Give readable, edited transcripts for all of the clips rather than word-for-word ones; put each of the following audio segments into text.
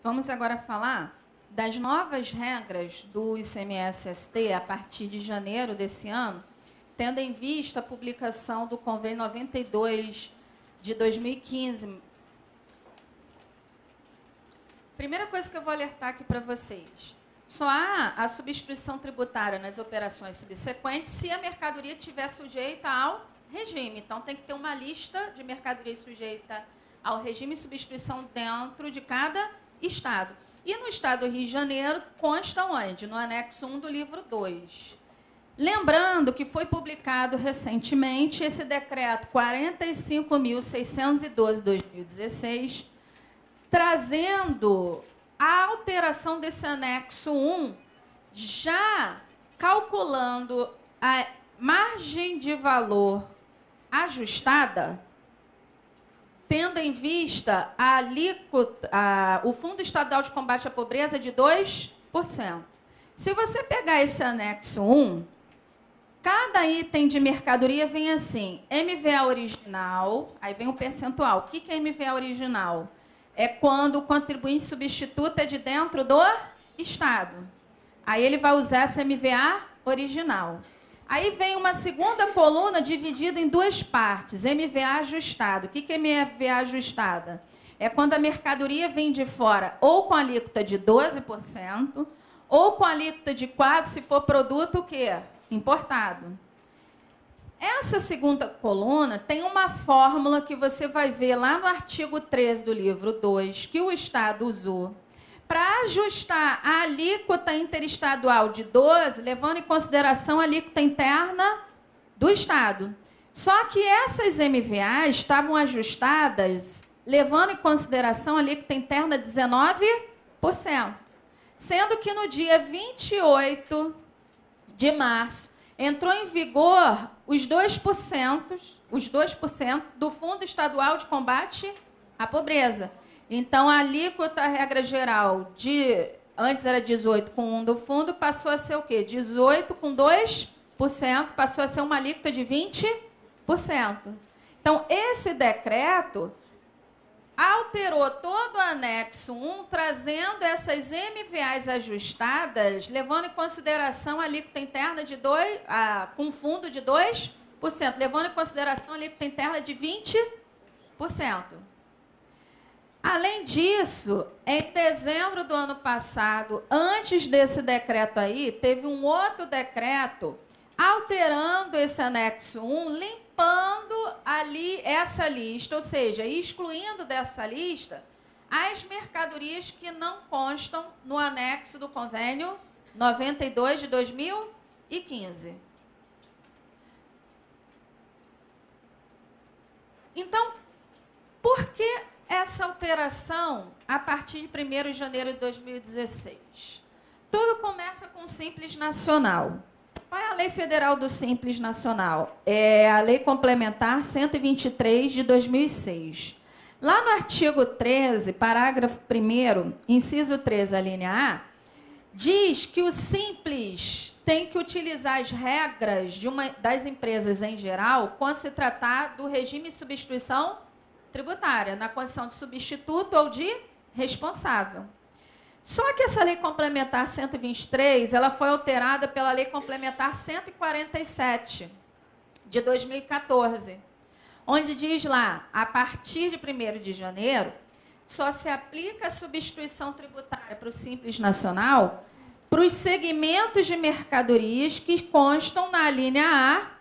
Vamos agora falar das novas regras do ICMS-ST a partir de janeiro desse ano, tendo em vista a publicação do Convênio 92 de 2015. Primeira coisa que eu vou alertar aqui para vocês. Só há a substituição tributária nas operações subsequentes se a mercadoria estiver sujeita ao regime. Então, tem que ter uma lista de mercadorias sujeita ao regime de substituição dentro de cada estado. E no estado do Rio de Janeiro, consta onde? No anexo 1 do livro 2. Lembrando que foi publicado recentemente esse decreto 45.612/2016, trazendo a alteração desse anexo 1, já calculando a margem de valor ajustada, tendo em vista a alíquota, o Fundo Estadual de Combate à Pobreza de 2%. Se você pegar esse anexo 1, cada item de mercadoria vem assim, MVA original, aí vem o percentual. O que é MVA original? É quando o contribuinte substituto é de dentro do Estado. Aí ele vai usar essa MVA original. Aí vem uma segunda coluna dividida em duas partes, MVA ajustado. O que é MVA ajustada? É quando a mercadoria vem de fora ou com alíquota de 12%, ou com alíquota de 4%, se for produto o quê? Importado. Essa segunda coluna tem uma fórmula que você vai ver lá no artigo 13 do livro 2, que o Estado usou para ajustar a alíquota interestadual de 12%, levando em consideração a alíquota interna do Estado. Só que essas MVAs estavam ajustadas, levando em consideração a alíquota interna de 19%. Sendo que no dia 28 de março, entrou em vigor os 2% do Fundo Estadual de Combate à Pobreza. Então, a alíquota, a regra geral, antes era 18 com 1 do fundo, passou a ser o quê? 18 com 2%, passou a ser uma alíquota de 20%. Então, esse decreto alterou todo o anexo 1, trazendo essas MVAs ajustadas, levando em consideração a alíquota interna de com fundo de 2%, levando em consideração a alíquota interna de 20%. Além disso, em dezembro do ano passado, antes desse decreto aí, teve um outro decreto alterando esse anexo 1, limpando ali essa lista, ou seja, excluindo dessa lista as mercadorias que não constam no anexo do Convênio 92 de 2015. Então, por que essa alteração a partir de 1º de janeiro de 2016? Tudo começa com o Simples Nacional. Qual é a lei federal do Simples Nacional? É a Lei Complementar 123 de 2006. Lá no artigo 13, parágrafo 1º, inciso 13, a linha A, diz que o Simples tem que utilizar as regras das empresas em geral quando se tratar do regime de substituição tributária, na condição de substituto ou de responsável. Só que essa Lei Complementar 123, ela foi alterada pela Lei Complementar 147, de 2014, onde diz lá, a partir de 1º de janeiro, só se aplica a substituição tributária para o Simples Nacional para os segmentos de mercadorias que constam na linha A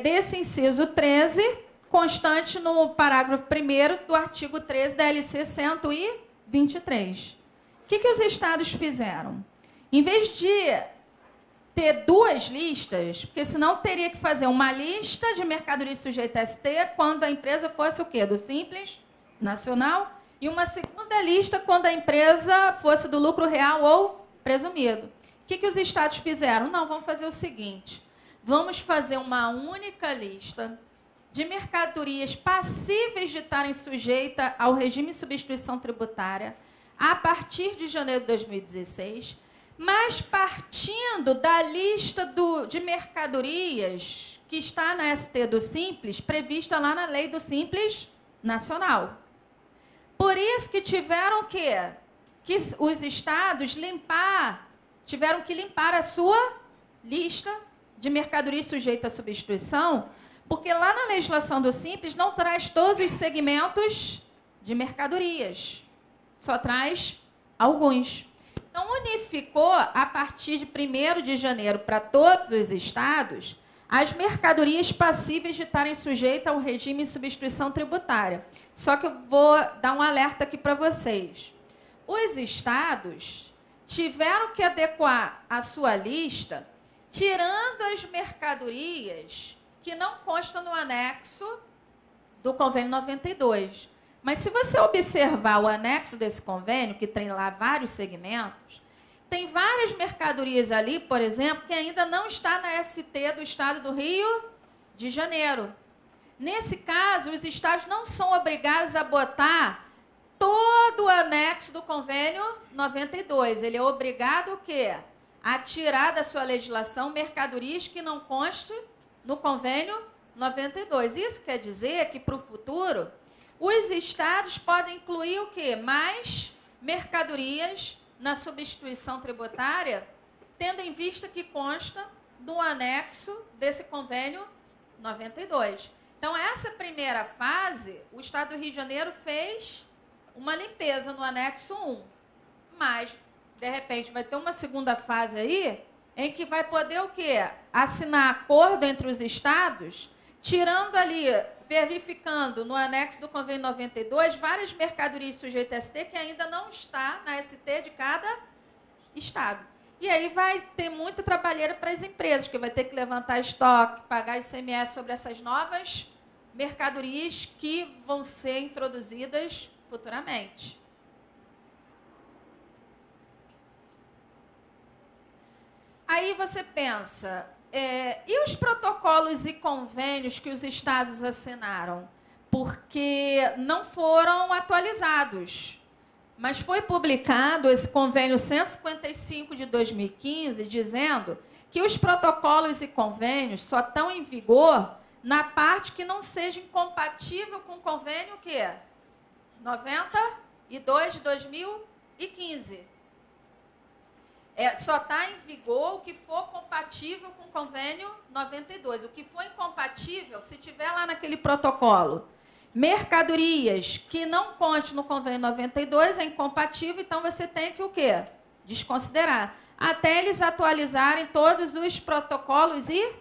desse inciso 13, constante no parágrafo 1º do artigo 13 da LC 123. O que os estados fizeram? Em vez de ter duas listas, porque senão teria que fazer uma lista de mercadorias sujeitas a ST quando a empresa fosse o quê? Do Simples Nacional, e uma segunda lista quando a empresa fosse do lucro real ou presumido. O que os estados fizeram? Não, vamos fazer o seguinte, vamos fazer uma única lista de mercadorias passíveis de estarem sujeitas ao regime de substituição tributária a partir de janeiro de 2016, mas partindo da lista de mercadorias que está na ST do Simples, prevista lá na lei do Simples Nacional. Por Por isso que tiveram que os estados tiveram que limpar a sua lista de mercadorias sujeitas à substituição, porque lá na legislação do Simples não traz todos os segmentos de mercadorias, só traz alguns. Então, unificou, a partir de 1º de janeiro, para todos os estados, as mercadorias passíveis de estarem sujeitas ao regime de substituição tributária. Só que eu vou dar um alerta aqui para vocês. Os estados tiveram que adequar a sua lista, tirando as mercadorias que não constam no anexo do convênio 92. Mas, se você observar o anexo desse convênio, que tem lá vários segmentos, tem várias mercadorias ali, por exemplo, que ainda não está na ST do Estado do Rio de Janeiro. Nesse caso, os estados não são obrigados a botar todo o anexo do convênio 92. Ele é obrigado o quê? A tirar da sua legislação mercadorias que não constem no convênio 92. Isso quer dizer que, para o futuro, os estados podem incluir o quê? Mais mercadorias na substituição tributária, tendo em vista que consta do anexo desse convênio 92. Então, essa primeira fase, o Estado do Rio de Janeiro fez uma limpeza no anexo 1. Mas, de repente, vai ter uma segunda fase aí, em que vai poder o quê? Assinar acordo entre os estados, tirando ali, verificando no anexo do convênio 92, várias mercadorias sujeitas a ST que ainda não está na ST de cada estado. E aí vai ter muita trabalheira para as empresas, que vai ter que levantar estoque, pagar ICMS sobre essas novas mercadorias que vão ser introduzidas futuramente. Aí você pensa, e os protocolos e convênios que os estados assinaram? Porque não foram atualizados. Mas foi publicado esse convênio 155 de 2015, dizendo que os protocolos e convênios só estão em vigor na parte que não seja incompatível com o convênio o quê? 92 de 2015. Só está em vigor o que for compatível com o convênio 92. O que for incompatível, se tiver lá naquele protocolo mercadorias que não constem no convênio 92, é incompatível, então você tem que o quê? Desconsiderar. Até eles atualizarem todos os protocolos e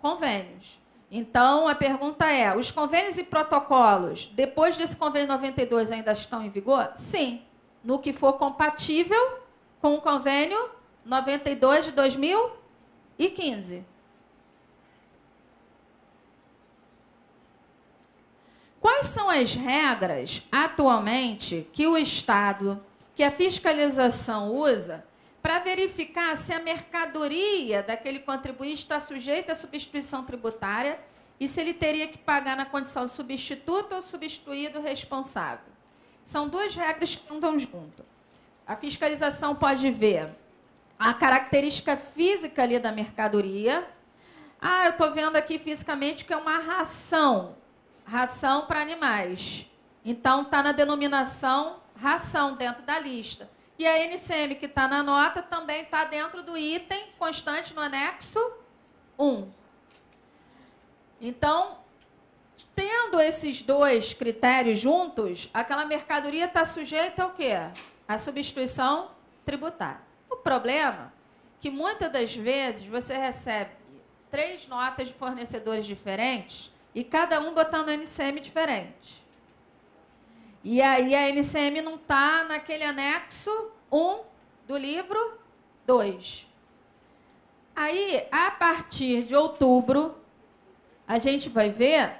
convênios. Então, a pergunta é, os convênios e protocolos, depois desse convênio 92, ainda estão em vigor? Sim. No que for compatível com o convênio 92 de 2015. Quais são as regras, atualmente, que o Estado, que a fiscalização usa para verificar se a mercadoria daquele contribuinte está sujeita à substituição tributária e se ele teria que pagar na condição de substituto ou substituído responsável? São duas regras que andam junto. A fiscalização pode ver a característica física ali da mercadoria. Eu estou vendo aqui fisicamente que é uma ração para animais. Então, está na denominação ração dentro da lista. E a NCM, que está na nota, também está dentro do item constante no anexo 1. Então, tendo esses dois critérios juntos, aquela mercadoria está sujeita ao quê? A substituição tributária. O problema é que, muitas das vezes, você recebe 3 notas de fornecedores diferentes e cada um botando NCM diferente. E aí a NCM não está naquele anexo 1 do livro 2. Aí, a partir de outubro, a gente vai ver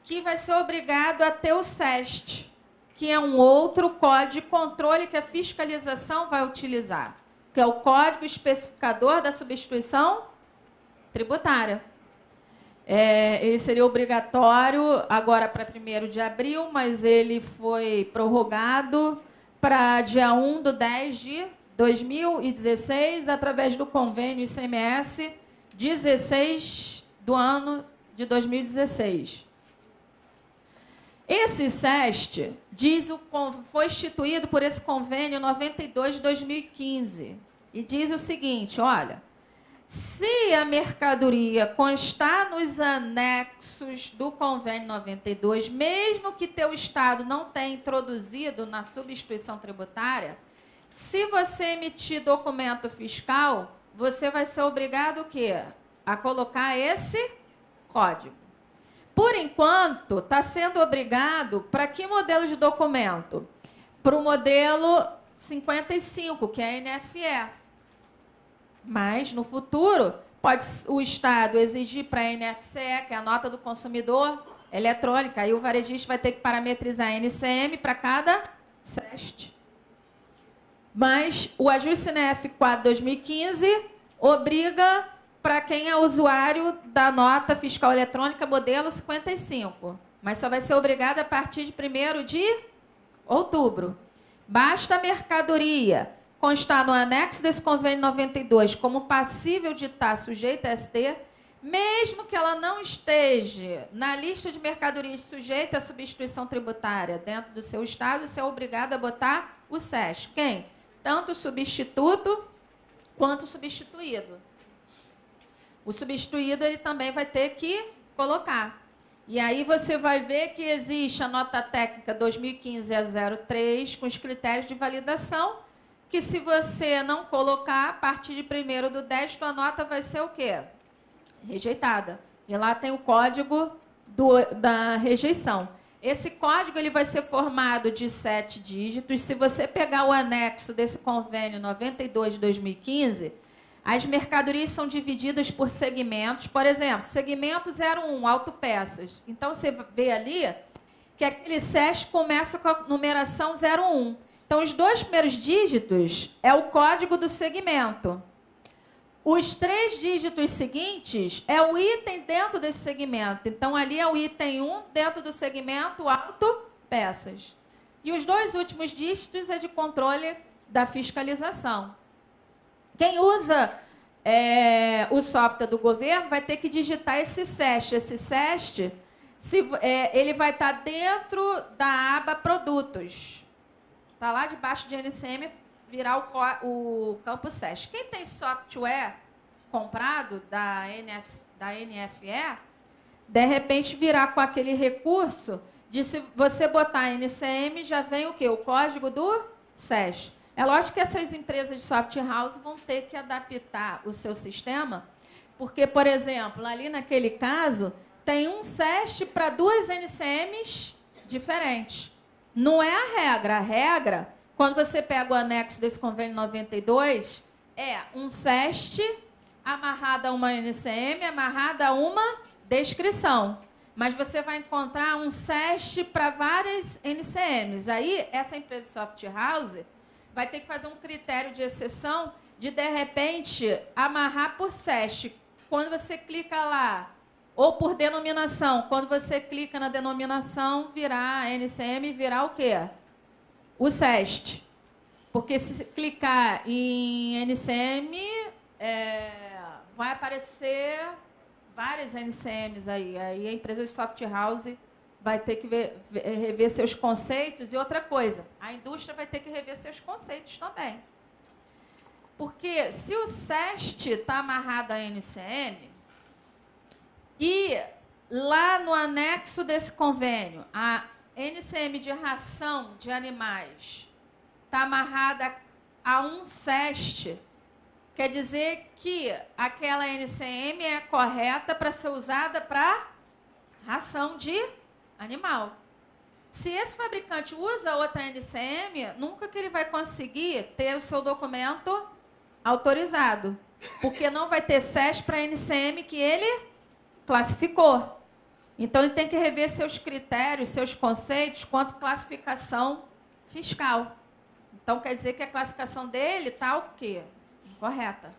que vai ser obrigado a ter o SEST, que é um outro código de controle que a fiscalização vai utilizar, que é o Código Especificador da Substituição Tributária. Ele seria obrigatório agora para 1º de abril, mas ele foi prorrogado para dia 1/10/2016, através do convênio ICMS 16 do ano de 2016. Esse SEST foi instituído por esse convênio 92 de 2015 e diz o seguinte, olha, se a mercadoria constar nos anexos do convênio 92, mesmo que teu estado não tenha introduzido na substituição tributária, se você emitir documento fiscal, você vai ser obrigado o quê? A colocar esse código. Por enquanto, está sendo obrigado para que modelo de documento? Para o modelo 55, que é a NFE. Mas, no futuro, pode o Estado exigir para a NFCE, que é a nota do consumidor eletrônica, aí o varejista vai ter que parametrizar a NCM para cada SEST. Mas o ajuste CNF 4/2015 obriga para quem é usuário da nota fiscal eletrônica modelo 55. Mas só vai ser obrigado a partir de 1º de outubro. Basta a mercadoria constar no anexo desse convênio 92 como passível de estar sujeita a ST, mesmo que ela não esteja na lista de mercadorias sujeitas à substituição tributária dentro do seu estado, você é obrigado a botar o SEST. Quem? Tanto o substituto quanto o substituído. O substituído ele também vai ter que colocar. E aí você vai ver que existe a nota técnica 2015-003 com os critérios de validação, que se você não colocar, a partir de 1º/10, tua nota vai ser o quê? Rejeitada. E lá tem o código da rejeição. Esse código ele vai ser formado de 7 dígitos. Se você pegar o anexo desse convênio 92 de 2015, as mercadorias são divididas por segmentos. Por exemplo, segmento 01, autopeças. Então, você vê ali que aquele SEST começa com a numeração 01. Então, os 2 primeiros dígitos é o código do segmento. Os 3 dígitos seguintes é o item dentro desse segmento. Então, ali é o item 1 dentro do segmento autopeças. E os 2 últimos dígitos é de controle da fiscalização. Quem usa o software do governo vai ter que digitar esse SEST. Esse SEST ele vai estar dentro da aba Produtos. Está lá debaixo de NCM, virar o campo SEST. Quem tem software comprado da NFE, de repente virar com aquele recurso de se você botar NCM, já vem o quê? O código do SEST. É lógico que essas empresas de software house vão ter que adaptar o seu sistema, porque, por exemplo, ali naquele caso, tem um SEST para 2 NCMs diferentes. Não é a regra. A regra, quando você pega o anexo desse convênio 92, é um SEST amarrado a uma NCM, amarrado a uma descrição. Mas você vai encontrar um SEST para várias NCMs. Aí, essa empresa de software house vai ter que fazer um critério de exceção de repente, amarrar por SEST. Quando você clica lá, ou por denominação, quando você clica na denominação, virar NCM, virar o quê? O SEST. Porque se clicar em NCM, vai aparecer várias NCMs aí. Aí a empresa de software house vai ter que rever seus conceitos. E outra coisa, a indústria vai ter que rever seus conceitos também. Porque se o SEST está amarrado à NCM, e lá no anexo desse convênio, a NCM de ração de animais está amarrada a um SEST, quer dizer que aquela NCM é correta para ser usada para ração de animal. Se esse fabricante usa outra NCM, nunca que ele vai conseguir ter o seu documento autorizado, porque não vai ter SEST para a NCM que ele classificou. Então, ele tem que rever seus critérios, seus conceitos quanto classificação fiscal. Então, quer dizer que a classificação dele está o quê? Incorreta.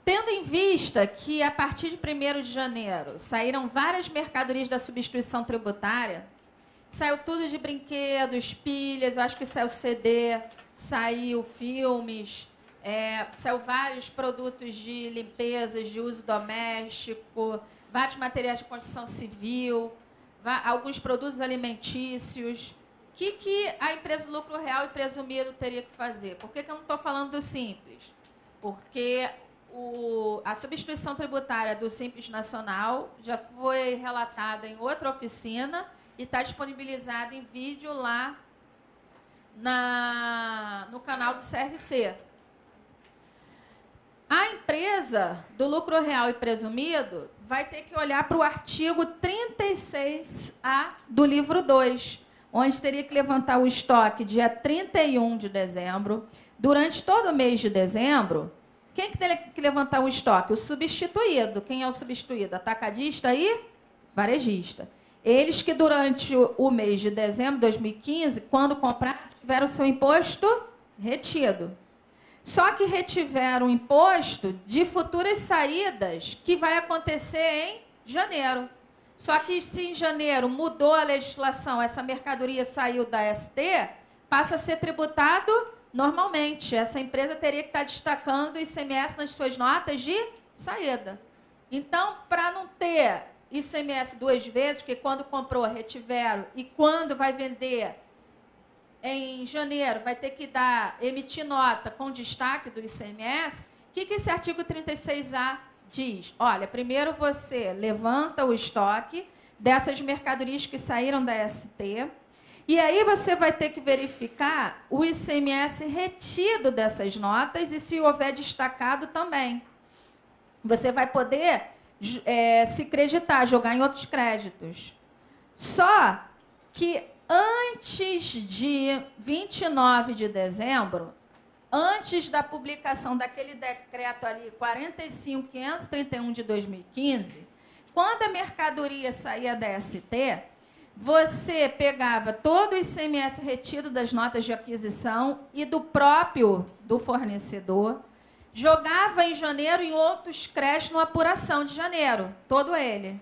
Tendo em vista que, a partir de 1º de janeiro, saíram várias mercadorias da substituição tributária, saiu tudo de brinquedos, pilhas, eu acho que saiu CD, saiu filmes, Saiu vários produtos de limpeza, de uso doméstico, vários materiais de construção civil, alguns produtos alimentícios. O que a empresa do lucro real e presumido teria que fazer? Por que eu não estou falando do Simples? Porque a substituição tributária do Simples Nacional já foi relatada em outra oficina e está disponibilizada em vídeo lá no canal do CRC. A empresa do lucro real e presumido vai ter que olhar para o artigo 36A do livro 2, onde teria que levantar o estoque dia 31 de dezembro. Durante todo o mês de dezembro, quem que teria que levantar o estoque? O substituído. Quem é o substituído? Atacadista e varejista. Eles que durante o mês de dezembro de 2015, quando compraram, tiveram seu imposto retido. Só que retiveram o imposto de futuras saídas, que vai acontecer em janeiro. Só que se em janeiro mudou a legislação, essa mercadoria saiu da ST, passa a ser tributado normalmente. Essa empresa teria que estar destacando o ICMS nas suas notas de saída. Então, para não ter ICMS duas vezes, porque quando comprou, retiveram, e quando vai vender em janeiro, vai ter que emitir nota com destaque do ICMS, o que esse artigo 36A diz? Olha, primeiro você levanta o estoque dessas mercadorias que saíram da ST, e aí você vai ter que verificar o ICMS retido dessas notas e se houver destacado também. Você vai poder se creditar, jogar em outros créditos. Só que antes de 29 de dezembro, antes da publicação daquele decreto ali, 45.531 de 2015, quando a mercadoria saía da ST, você pegava todo o ICMS retido das notas de aquisição e do fornecedor, jogava em janeiro em outros créditos na apuração de janeiro, todo ele.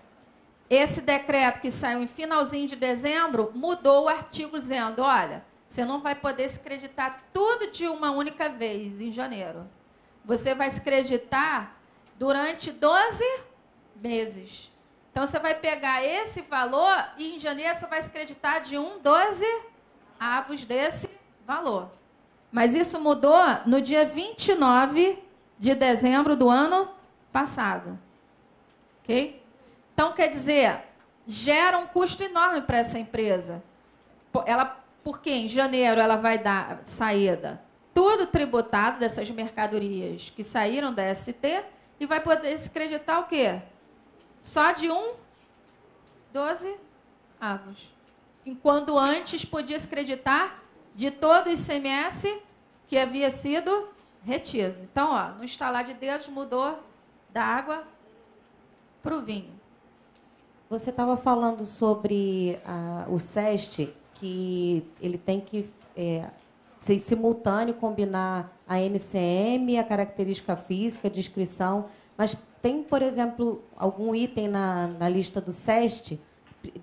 Esse decreto que saiu em finalzinho de dezembro mudou o artigo dizendo, olha, você não vai poder se creditar tudo de uma única vez em janeiro. Você vai se creditar durante 12 meses. Então, você vai pegar esse valor e, em janeiro, você vai se creditar de 12 avos desse valor. Mas isso mudou no dia 29 de dezembro do ano passado. Ok? Então, quer dizer, gera um custo enorme para essa empresa. Porque em janeiro ela vai dar saída tudo tributado dessas mercadorias que saíram da ST e vai poder se creditar o quê? Só de 12 avos. Enquanto antes podia se creditar de todo o ICMS que havia sido retido. Então, ó, no estalar de dedos mudou da água para o vinho. Você estava falando sobre o SEST, que ele tem que ser simultâneo, combinar a NCM, a característica física, a descrição, mas tem, por exemplo, algum item na lista do SEST,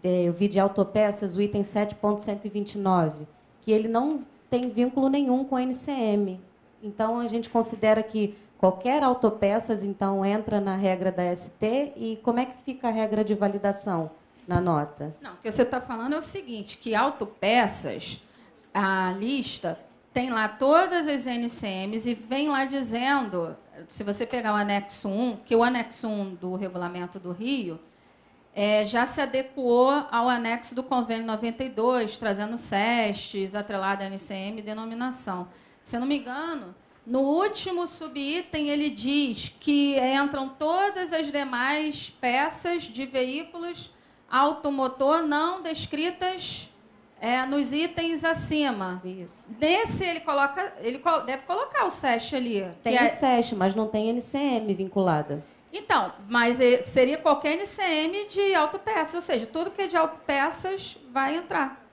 eu vi de autopeças, o item 7.129, que ele não tem vínculo nenhum com a NCM. Então, a gente considera que qualquer autopeças, então, entra na regra da ST, e como é que fica a regra de validação na nota? Não, o que você está falando é o seguinte, que autopeças, a lista, tem lá todas as NCMs e vem lá dizendo, se você pegar o anexo 1, que o anexo 1 do Regulamento do Rio já se adequou ao anexo do Convênio 92, trazendo SESTs, atrelado à NCM e denominação. Se eu não me engano, no último subitem, ele diz que entram todas as demais peças de veículos automotor não descritas nos itens acima. Isso. Nesse, ele deve colocar o SEST ali. Tem o SEST, mas não tem NCM vinculada. Então, mas seria qualquer NCM de autopeças, ou seja, tudo que é de autopeças vai entrar.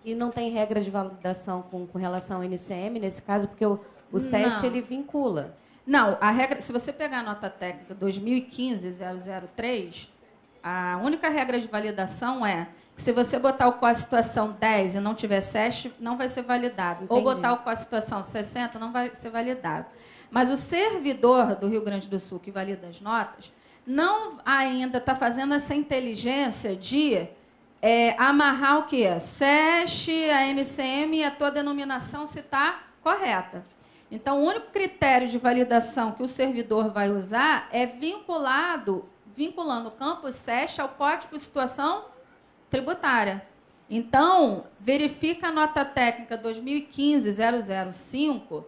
E não tem regra de validação com relação ao NCM, nesse caso, porque o SEST ele vincula. Não, a regra, se você pegar a nota técnica 2015-003, a única regra de validação é Se você botar o código de situação 10 e não tiver SEST, não vai ser validado. Entendi. Ou botar o código de situação 60, não vai ser validado. Mas o servidor do Rio Grande do Sul, que valida as notas, não ainda está fazendo essa inteligência de amarrar o quê? SEST, a NCM e a tua denominação se está correta. Então, o único critério de validação que o servidor vai usar é vinculando o campo SEST ao Código de Situação Tributária. Então, verifica a nota técnica 2015-005,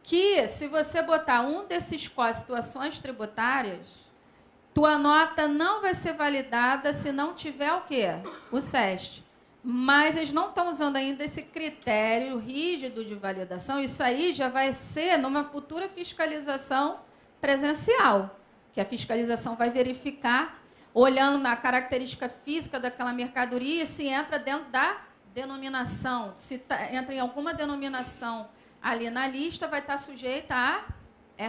que se você botar um desses códigos de situações tributárias, tua nota não vai ser validada se não tiver o quê? O SEST. Mas eles não estão usando ainda esse critério rígido de validação. Isso aí já vai ser numa futura fiscalização presencial, que a fiscalização vai verificar, olhando na característica física daquela mercadoria, se entra dentro da denominação. Se entra em alguma denominação ali na lista, vai estar sujeita a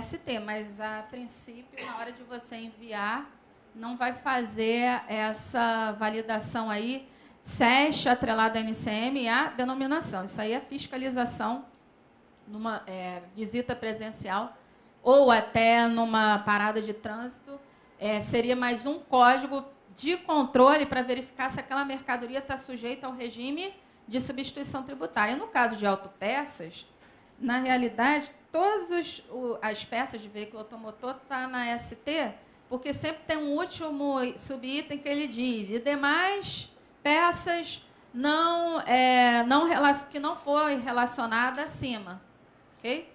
ST. Mas, a princípio, na hora de você enviar, não vai fazer essa validação aí, SEST atrelado à NCM e a denominação. Isso aí é fiscalização numa visita presencial ou até numa parada de trânsito. Seria mais um código de controle para verificar se aquela mercadoria está sujeita ao regime de substituição tributária. E no caso de autopeças, na realidade, todas as peças de veículo automotor estão na ST, porque sempre tem um último subitem que ele diz, e demais peças que não foi relacionada acima. Ok?